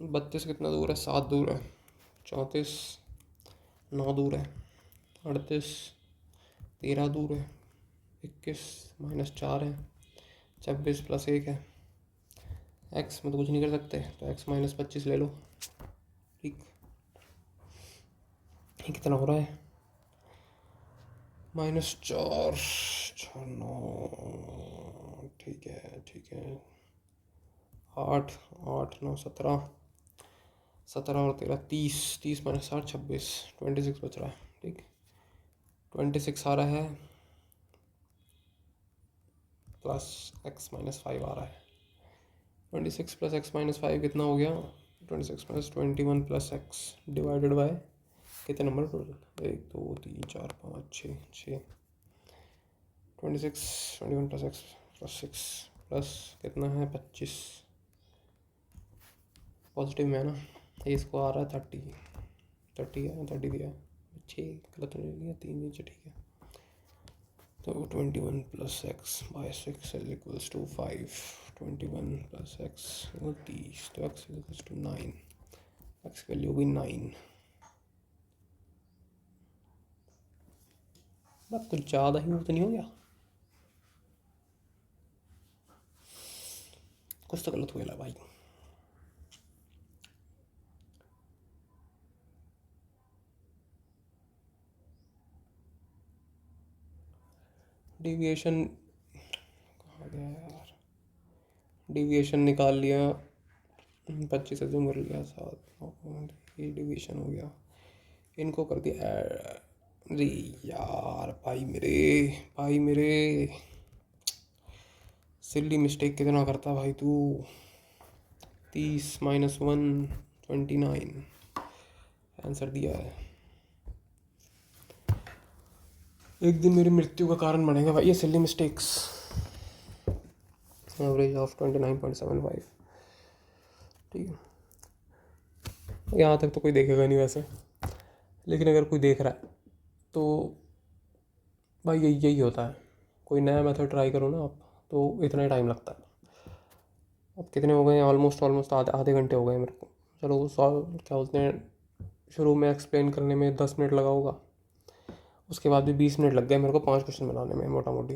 32 कितना दूर है, 7 दूर है। 34 9 दूर है। 38 13 दूर है। 21 -4 है। 26 +1 है। एक्स में तो कुछ नहीं कर सकते, तो x -25 ले लो। ठीक, ये कितना हो रहा है, -4 4 9, ठीक है ठीक है। 8 8 9 17, 17 और 13 30, 30 -8 26, 26 बच रहा है। ठीक, 26 आ रहा है प्लस x -5 आ रहा है। 26 + x -5 कितना हो गया, 26 + 21 + x डिवाइडेड बाय कितने number total? 1 2 3 4 5 6 26 21 plus x plus 6 plus कितना है 25 पॉजिटिव में है ना। ये इसको आ रहा है 30 है 30 दिया है 6 गलत नहीं लिया 3 नीचे ठीक है। तो 21 plus X by 6 is equals to 5 21 plus X 30 तो X is equals to 9 X की वैल्यू होगी 9। बस कुछ ज़्यादा ही वो तो नहीं हो गया? कुछ तो गलत हुआ भाई। डेविएशन कहाँ गया यार? डेविएशन निकाल लिया 25 से जूम कर लिया 7 ये डेविएशन हो गया। इनको कर दिया अरे यार भाई मेरे सिल्ली मिस्टेक कितना करता भाई तू। 30 माइनस 1 29 आंसर दिया है। एक दिन मेरी मृत्यु का कारण बनेगा भाई ये सिल्ली मिस्टेक्स। एवरेज ऑफ 29.75 ठीक है। यहाँ तक तो कोई देखेगा नहीं वैसे, लेकिन अगर कोई देख रहा है तो भाई यही होता है। कोई नया मेथड ट्राई करो ना आप तो इतना ही टाइम लगता है। अब कितने हो गए हैं? ऑलमोस्ट आधे घंटे हो गए मेरे को। चलो सॉल्व क्या बोलते हैं, शुरू में एक्सप्लेन करने में 10 मिनट लगा होगा, उसके बाद भी 20 मिनट लग गए मेरे को 5 क्वेश्चन बनाने में मोटा मोटी।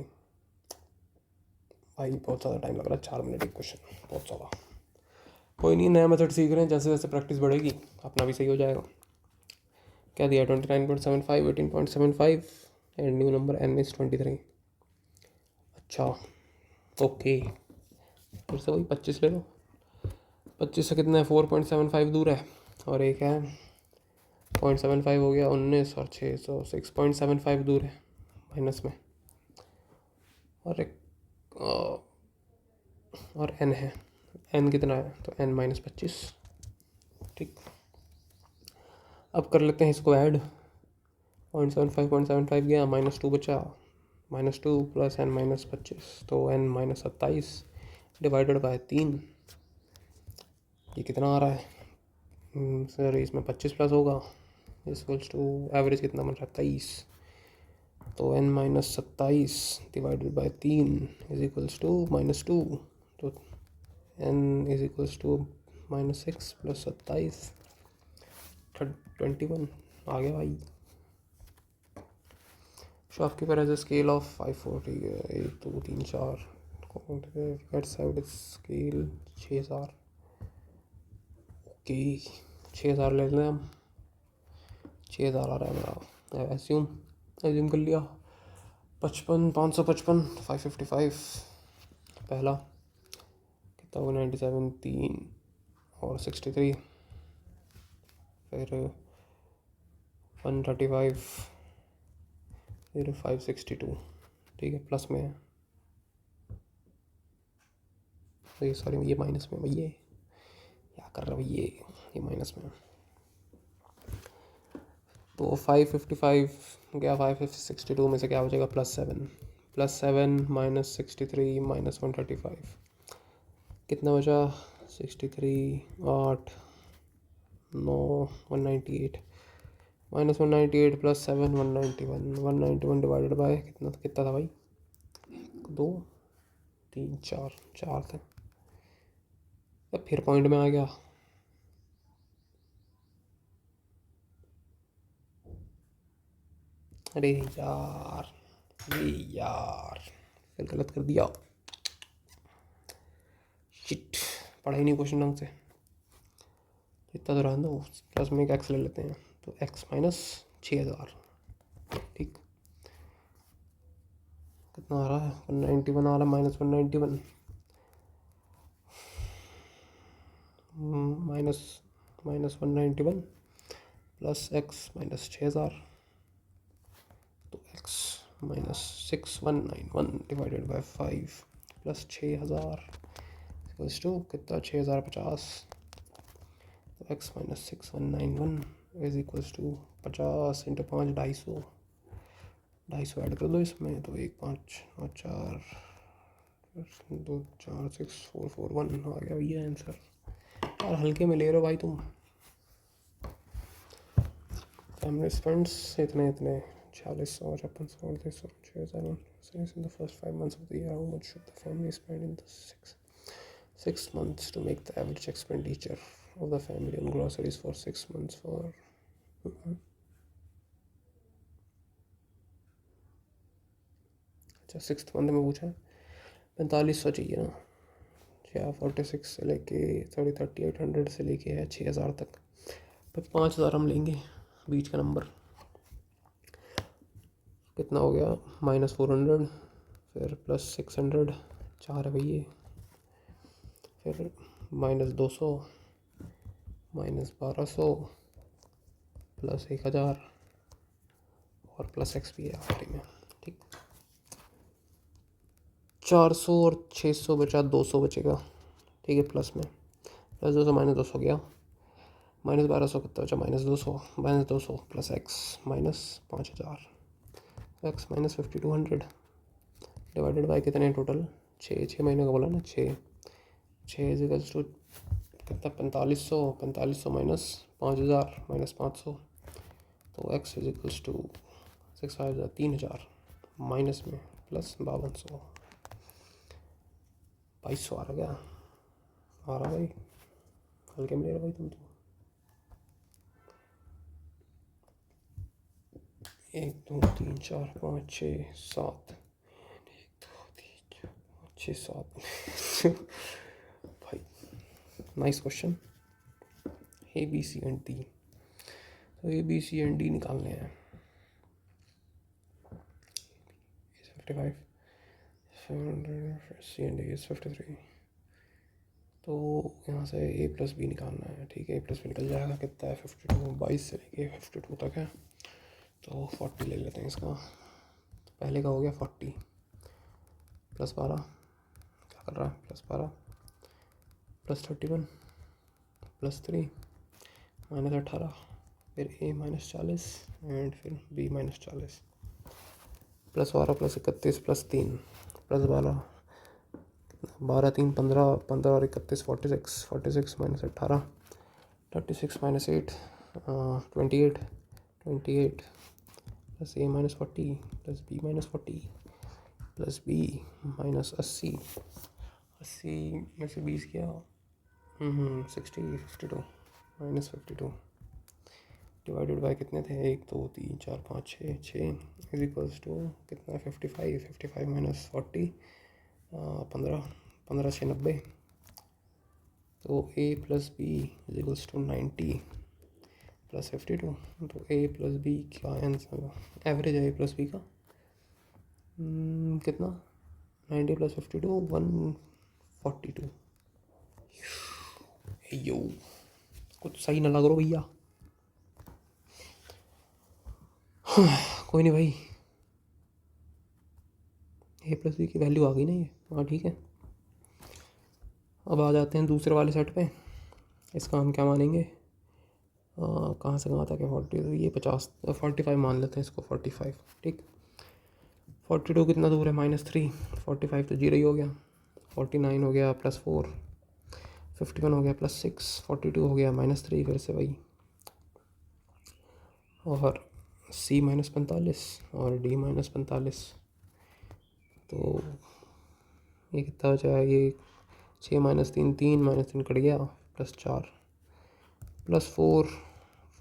भाई बहुत ज़्यादा टाइम लग रहा है, 4 मिनट एक क्वेश्चन, बहुत ज़्यादा। कोई नहीं, नया मेथड सीख रहे हैं, जैसे जैसे प्रैक्टिस बढ़ेगी अपना भी सही हो जाएगा। क्या दिया? 29.75 18.75 and new number n is 23। अच्छा ओके, फिर से वही 25 ले लो। 25 से कितना है? 4.75 दूर है और एक है 0.75 हो गया 19 और 6 तो 6.75 दूर है माइनस में। और एक और n है, n कितना है? तो n माइनस 25 ठीक। अब कर लेते हैं इसको ऐड। 0.75 गया -2 बचा, -2 प्लस n माइनस 25 तो n माइनस 27 डिवाइडेड बाय 3। ये कितना आ रहा है सर? इसमें 25 प्लस होगा इक्वल्स टू एवरेज कितना बन रहा है 23 तो n minus 27 divided by 3 is equals to -2 तो n is equals to -6 plus 27 21 आ गया भाई। Shopkeeper as a scale of 5 4 ठीक है 1 2 3 4 राइट साइड स्केल 6000 ओके 6000 ले लें हम। 6000 आ रहा है मेरा, एज्यूम कर लिया। 555 555 पहला कितना होगा 97 3 और 63 फिर 135 फिर 562 ठीक है प्लस में है। तो सॉरी ये माइनस में भैया, क्या कर रहा भैया, ये माइनस में। तो 555 गया 562 में से क्या हो जाएगा +7 माइनस 63 माइनस 135 कितना बचा 63 8 9 198 माइनस 198 प्लस 7 191 डिवाइडेड बाय कितना था भाई 2 3 4 थे। अब फिर पॉइंट में आ गया। अरे यार फिर गलत कर दिया। शिट, पढ़ा ही नहीं क्वेश्चन ढंग से। इतना तो रहना, प्लस में एक एक्स ले लेते हैं तो एक्स माइनस 6000 ठीक। कितना आ रहा है 191 आ रहा है -191 माइनस 191 प्लस एक्स माइनस 6000 तो X minus 6191 divided by 5 plus 6000 equals to कितना 6050 तो X minus 6191 is equals to 50 into 5 250 add कर दो इसमें, तो 1 5 और 4 2 4 6 4 4 1 आ गया भैया आंसर। यार हल्के में ले रहे हो भाई तुम। फैमिली स्पेंड्स इतने 4600 5600 3800 6000 in the first 5 months of the year. How much should the family spend in the six months to make the average expenditure of the family on groceries for 6 months for अच्छा 6th month में पूछा है। 4500 चाहिए ना, या 46 से लेके 3800 से लेके है 6000 तक। पर 5000 हम लेंगे बीच का नंबर। कितना हो गया -400, फिर +600 4 है भैया, फिर -200 -1200 +1000 और +x भी है आखिरी में। ठीक, 400 और 600 बचा, 200 बचेगा। ठीक है, प्लस में +200 -200 गया, -1200 कितना बचा, -200 -200 +x -5000 x -5200 डिवाइडेड बाय कितने टोटल 6 महीने का बोला ना, 6 इजिकल्स टू कितना 4500 -5000 -500, तो x इजिकल्स टू 3000 माइनस में +5200 2200 आ रहा क्या, आ रहा भाई, हल्के में ले रहा भाई तुम तो। 1 2 3 4 5 6 7 1 2 3 4 5 6 7 भाई nice question. A B C and D, तो A B C and D निकालने हैं। 55 सी एंड डी इज 53, तो यहाँ से ए प्लस बी निकालना है। ठीक है, ए प्लस बी निकल जाएगा, कितना है 52, 22 से लेके 52 तक है, तो 40 ले लेते हैं इसका। तो पहले का हो गया 40 +12, क्या कर रहा है +12 +31 +3 -18, फिर a -40 एंड फिर b -40 +12 +31 +3 +12 12 3 15 15 और 31 46 46 -18 36 -8 28 28 plus a -40 plus b -40 plus b -80 80 में से 20 किया 60 52 -52 डिवाइडेड बाय कितने थे 1 2 3 4 5 6 इज इक्वल्स टू कितना 55 -40 15 15 6 90, तो a plus B is equals to 90 +52, तो a प्लस बी क्या आंसर एवरेज है a प्लस बी का कितना 90 + 52 142। यो कुछ सही ना लग रहा भैया। कोई नहीं भाई, ए प्लस बी की वैल्यू आ गई ना ये, हाँ ठीक है। अब आ जाते हैं दूसरे वाले सेट पे। इसका हम क्या मानेंगे, कहाँ से कहाँ तक है 40, ये 50 45 मान लेते हैं इसको 45। ठीक, 42 कितना दूर है -3, 45 तो 0 ही हो गया, 49 हो गया +4, 51 हो गया +6, 42 हो गया -3 फिर से वही, और C -45 और D -45, तो ये कितना हो जाएगा, ये 6 -3 3 -3 कट गया, +4 +4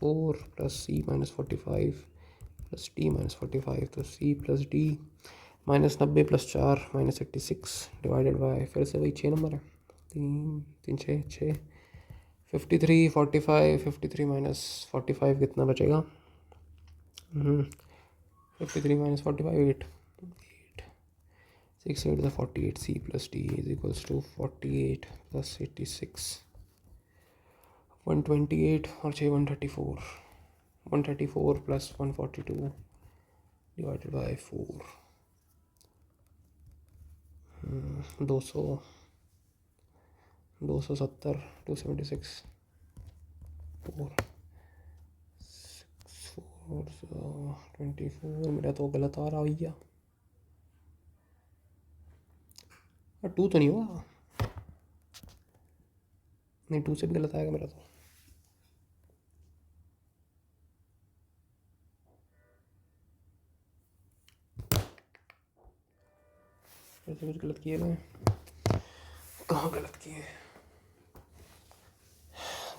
4 प्लस C -45 प्लस D -45, तो C plus D -90 +4 -86 divided by फिर से वही 6 नंबर है, 3 3 6 6 53 45 53 -45 कितना बचेगा 53 -45 8 6 8 48, C plus D is equals to 48 plus 86 128 और 6 134 134 plus 142 divided by 4 200 270 276 4 6 और 24 मेरा तो गलत आ रहा भैया। 2 तो नहीं हुआ, नहीं 2 से भी गलत आएगा मेरा तो। ऐसे कुछ गलत किए मैं, कहाँ गलत किए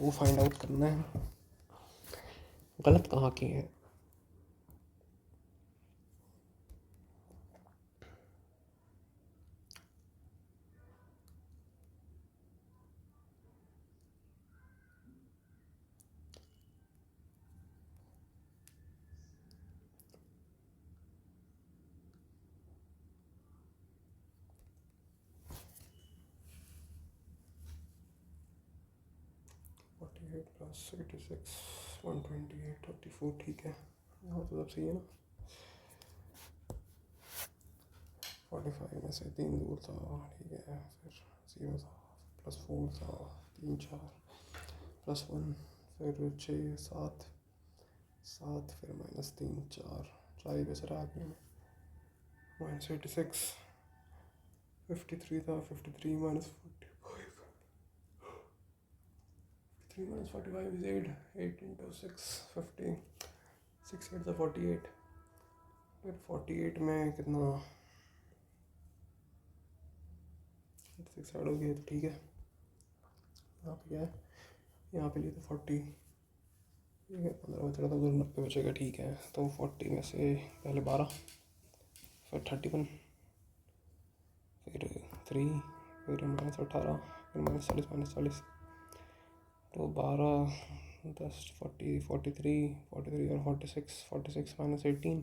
वो फाइंड आउट करना है, गलत कहाँ किए हैं। +86 128 34 ठीक है, यहाँ तो सब सही है ना। 45 में से 3 दूर था, ठीक है, फिर 0 था, +4 था, 3 4 +1, फिर 6 7 7, फिर -3 4 4 ही बच रहा है आगे में। -86 53 था, 53 -45 3 - 45 is 8 8 × 6 50 6 8 48, फिर 48 में कितना 6 ऐड हो गया तो ठीक है। यहाँ पे क्या है, यहाँ पे लिए तो 40, ठीक है, 15 बच रहा था, उधर 90 बचेगा, ठीक है। तो 40 में से पहले 12, फिर 31, फिर 3, फिर -18, फिर -40 -40, तो 12 10 40 43 43 और 46 46 -18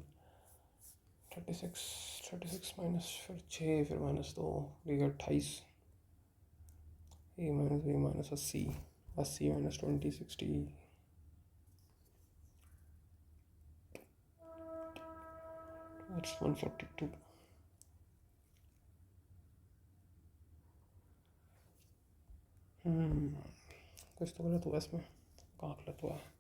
36 36 माइनस फिर 6 फिर -2, ठीक है, 28, A - B -80 80 -20 60 that's 142। कुछ तो गलत हुआ इसमें, कहाँ गलत हुआ है।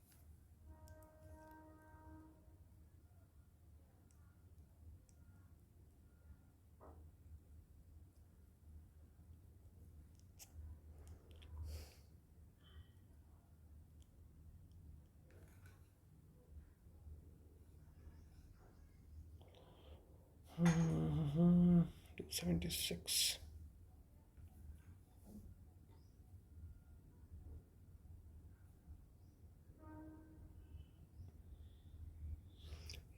Hmm, 276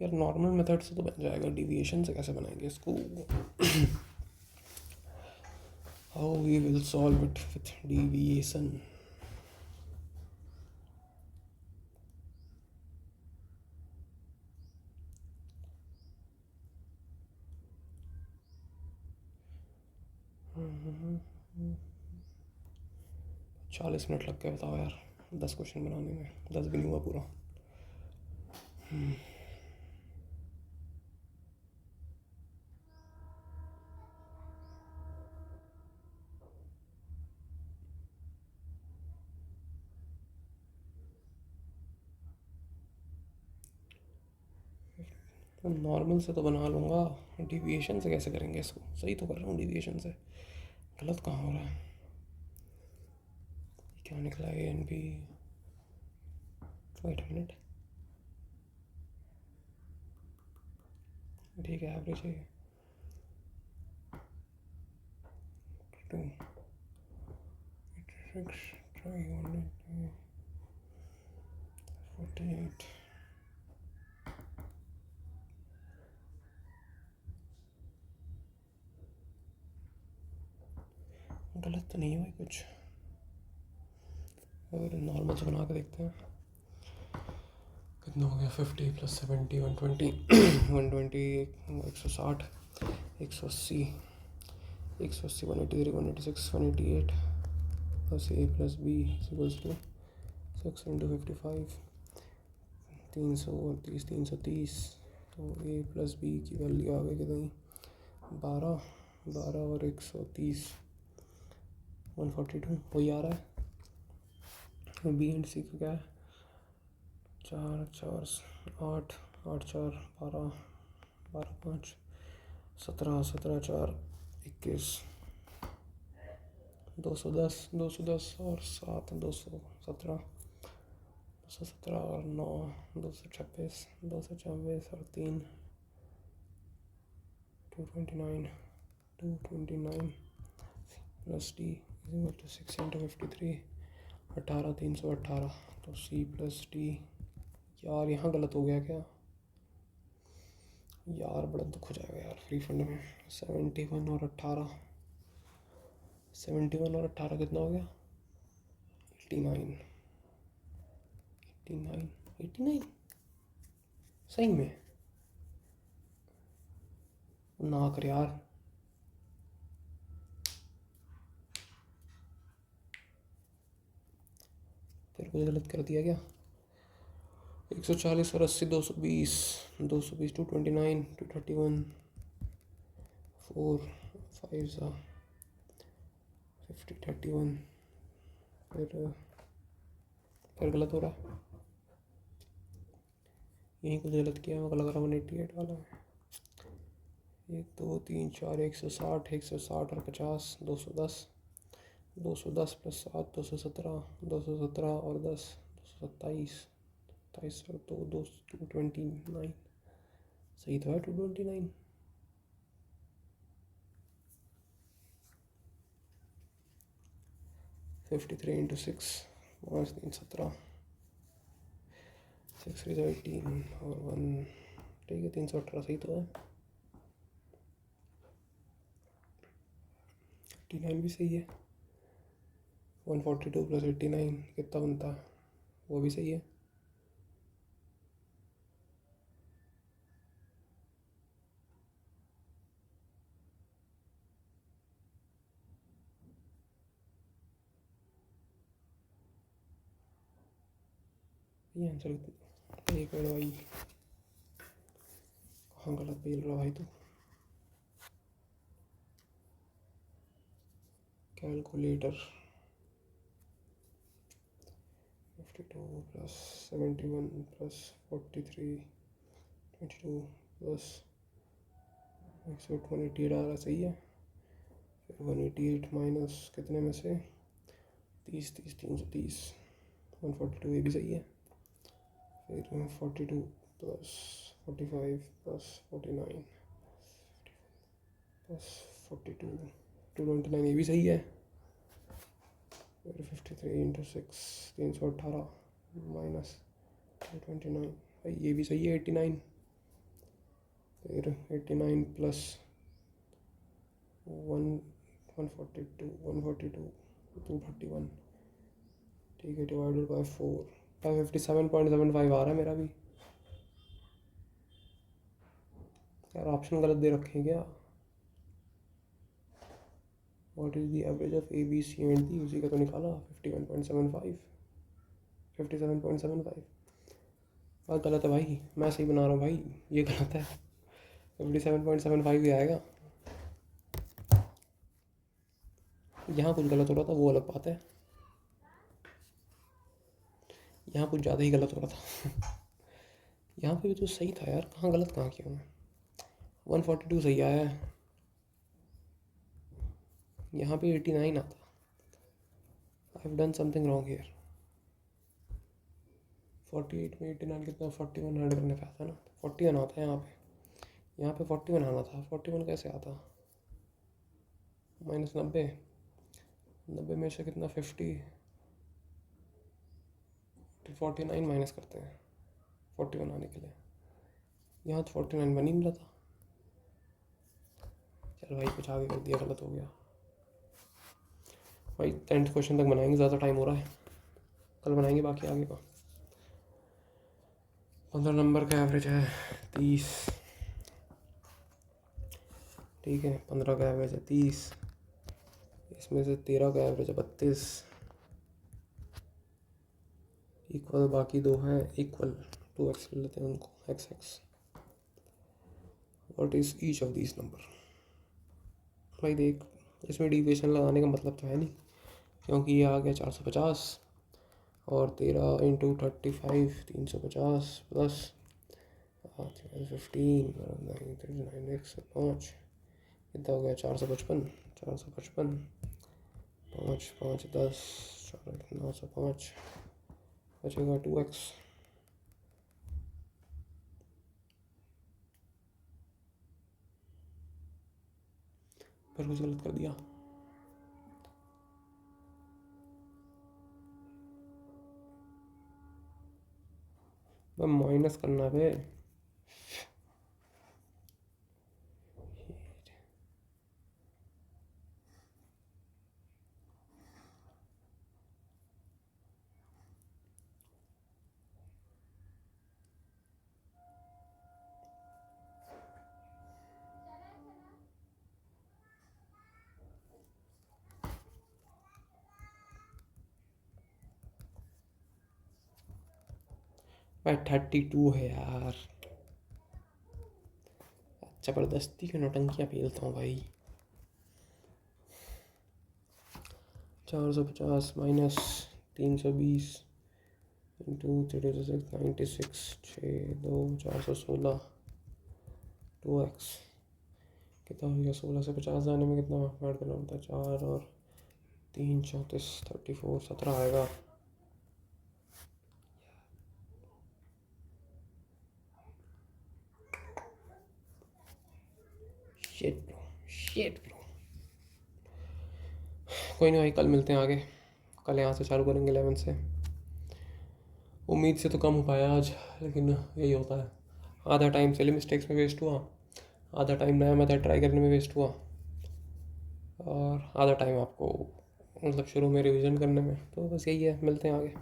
यार, नॉर्मल मेथड से तो बन जाएगा, डिविएशन से कैसे बनाएंगे इसको। How we will solve it with deviation. हम्म, 40 मिनट लग गए, बताओ यार, 10 क्वेश्चन बनाने में, 10 भी नहीं हुआ पूरा। तो नॉर्मल से तो बना लूँगा, डिविएशन से कैसे करेंगे इसको। सही तो कर रहा हूँ डिविएशन से, गलत कहाँ हो रहा है। क्या निकला ANB, वेट मिनट, ठीक है, एवरेज है 2 86 try 48। गलत तो नहीं हुआ कुछ, और नॉर्मल से बना के देखते हैं कितना हो गया। 50 + 70 120 120 160 180 180 183 186 188 प्लस A + B = 6 × 55 330 330। तो A + B की वैल्यू आ गई कितनी, 12 12 और 130 142 वही आ रहा है। B एंड C का क्या है, 4 4 8 8 4 12 12 5 17 17 4 21 210 और 7 217 217 और 9 226 224 और 3 229 229 plus D is equal to 6 into 53 18 318 तो सी प्लस डी। यार यहाँ गलत हो गया क्या यार, बड़ा दुख हो जाएगा यार फ्री फंड में। 71 और 18 71 और 18 कितना हो गया 89 89 89 सही में ना कर यार। तेरे को गलत कर दिया क्या 140 और 80 220 220 229 231 4 5 50 31 फिर गलत हो रहा है। यहीं कुछ गलत किया है, मुझे लग रहा है 188 वाला है। 1 2 3 4 160 160 और 50 210 210 प्लस 7 217 217 और 10 227 27 और 2 229 सही तो है 229। फिफ्टी थ्री इंटू 6 5 3 17 6 3 18 और 1 ठीक है 318 सही तो है। 89 भी सही है। 142 प्लस 89 कितना बनता है वो भी सही है। ये आंसर एक मिनट भाई, कहाँ गलत पेल रहा भाई तू। कैलकुलेटर 52 प्लस 71 प्लस 43 22 प्लस 188 आ रहा सही है। फिर 188 माइनस कितने में से 30 30 330 142 ये भी सही है। फिर 42 प्लस 45 प्लस 49 प्लस 42 229 ये भी सही है। फिर 53 इंटू 6 318 माइनस 229 भाई ये भी सही है 89। फिर 89 प्लस 142 231 ठीक है डिवाइडेड बाय 4 557.75 आ रहा है मेरा भी। यार ऑप्शन गलत दे रखे हैं क्या। What is the average of A B C and D उसी का तो निकाला 51.75 57.75। बात गलत है भाई, मैं सही बना रहा हूँ भाई, ये गलत है 57.75 ही आएगा। यहाँ कुछ गलत हो रहा था वो अलग बात है, यहाँ कुछ ज़्यादा ही गलत हो रहा था यहाँ पे भी तो सही था यार, कहाँ गलत कहाँ किया मैं। 142 सही आया है, यहाँ पे 89 आता। I have done something wrong here. 48 में 89 कितना 41 ऐड करने का था ना, 41 आता है यहाँ पे 41 आना था। 41 कैसे आता माइनस 90 में से कितना 50 49 माइनस करते हैं 41 आने के लिए। यहाँ तो 49 बन ही मिला था। चल भाई कुछ आगे कर दिया, गलत हो गया भाई। 10th क्वेश्चन तक बनाएंगे, ज़्यादा टाइम हो रहा है, कल बनाएंगे बाकी आगे का। 15 नंबर का एवरेज है 30 ठीक है। 15 का एवरेज है 30, इसमें से 13 का एवरेज है 32 इक्वल बाकी दो हैं इक्वल 2x ले लेते हैं उनको x। What is each of these number. भाई देख इसमें डिविएशन लगाने का मतलब तो है नहीं, क्योंकि ये आ गया 450 और 13 × 35 350 प्लस 15 9 5 कितना हो गया 455 455 5 5 10 905 बचेगा 2x। फिर कुछ गलत कर दिया। मैं माइनस करना पे भाई 32 है यार। ज़बरदस्ती की नौटंकियाँ पेलता हूँ भाई। 450 माइनस 320 इंटू 36 96 6 2 416 2x कितना हो गया। 16 से 50 जाने में कितना ऐड करना होता है 4 और 3 34 34 17 आएगा। शिट ब्रो कोई नहीं भाई, कल मिलते हैं आगे। कल यहाँ से चालू करेंगे 11 से। उम्मीद से तो कम हो पाया आज, लेकिन यही होता है। आधा टाइम सिली मिस्टेक्स में वेस्ट हुआ, आधा टाइम नया मेथड ट्राई करने में वेस्ट हुआ, और आधा टाइम आपको मतलब शुरू में रिवीजन करने में। तो बस यही है, मिलते हैं आगे।